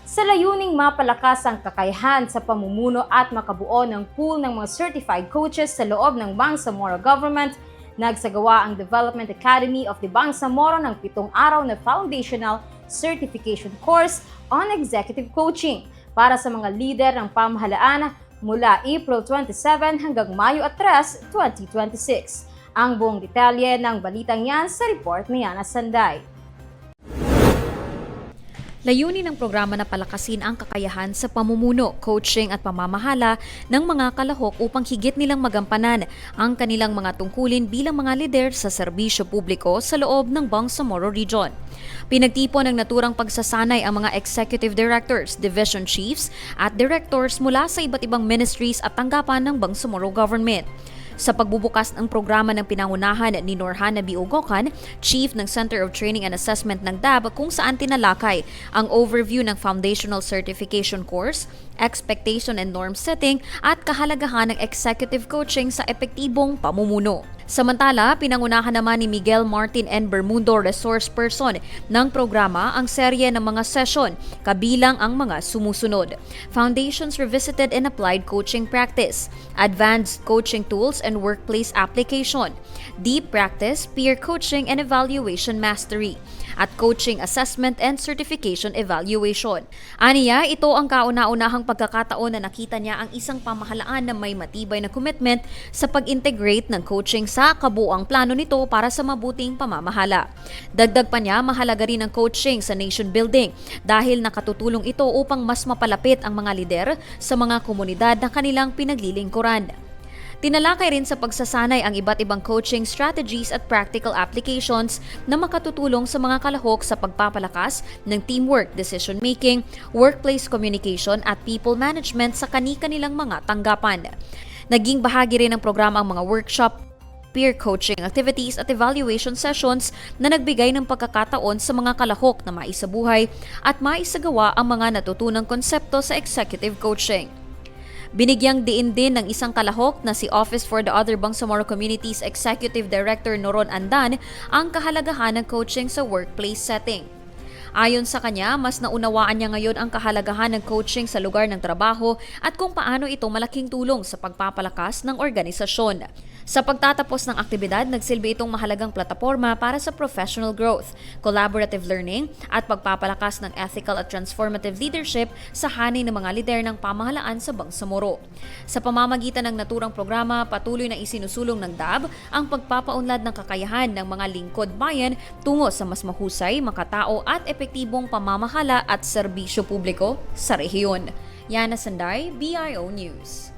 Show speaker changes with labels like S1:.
S1: sa layuning mapalakas ang kakayahan sa pamumuno at makabuo ng pool ng mga certified coaches sa loob ng Bangsamoro Government. Nagsagawa ang Development Academy of the Bangsamoro ng 7 araw na foundational certification course on executive coaching para sa mga lider ng pamahalaan mula April 27 hanggang Mayo 3, 2026. Ang buong detalye ng balitang yan sa report ni Yana Sanday.
S2: Layunin ng programa na palakasin ang kakayahan sa pamumuno, coaching at pamamahala ng mga kalahok upang higit nilang magampanan ang kanilang mga tungkulin bilang mga lider sa serbisyo publiko sa loob ng Bangsamoro Region. Pinagtipon ng naturang pagsasanay ang mga executive directors, division chiefs at directors mula sa iba't ibang ministries at tanggapan ng Bangsamoro Government. Sa pagbubukas ng programa ng pinangunahan ni Norhana Biugokan, Chief ng Center of Training and Assessment ng DAB, kung saan tinalakay ang overview ng Foundational Certification Course, expectation and norm setting at kahalagahan ng executive coaching sa epektibong pamumuno. Samantala, pinangunahan naman ni Miguel Martin N. Bermundo, resource person ng programa, ang serye ng mga session kabilang ang mga sumusunod: Foundations Revisited and Applied Coaching Practice, Advanced Coaching Tools and Workplace Application, Deep Practice, Peer Coaching and Evaluation Mastery, at Coaching Assessment and Certification Evaluation. Aniya, ito ang kauna-unahang pagkakataon na nakita niya ang isang pamahalaan na may matibay na commitment sa pag-integrate ng coaching sa kabuuang plano nito para sa mabuting pamamahala. Dagdag pa niya, mahalaga rin ang coaching sa nation building dahil nakatutulong ito upang mas mapalapit ang mga lider sa mga komunidad na kanilang pinaglilingkuran. Tinalakay rin sa pagsasanay ang iba't ibang coaching strategies at practical applications na makatutulong sa mga kalahok sa pagpapalakas ng teamwork, decision-making, workplace communication at people management sa kani-kanilang mga tanggapan. Naging bahagi rin ng programa ang mga workshop, peer coaching activities at evaluation sessions na nagbigay ng pagkakataon sa mga kalahok na maisabuhay at maisagawa ang mga natutunang konsepto sa executive coaching. Binigyang diin din ng isang kalahok na si Office for the Other Bangsamoro Communities Executive Director Noron Andan ang kahalagahan ng coaching sa workplace setting. Ayon sa kanya, mas naunawaan niya ngayon ang kahalagahan ng coaching sa lugar ng trabaho at kung paano ito malaking tulong sa pagpapalakas ng organisasyon. Sa pagtatapos ng aktibidad, nagsilbi itong mahalagang plataporma para sa professional growth, collaborative learning at pagpapalakas ng ethical at transformative leadership sa hanay ng mga lider ng pamahalaan sa Bangsamoro. Sa pamamagitan ng naturang programa, patuloy na isinusulong ng DAB ang pagpapaunlad ng kakayahan ng mga lingkod bayan tungo sa mas mahusay, makatao at epektibong pamamahala at serbisyo publiko sa rehiyon. Yana Sanday, BIO News.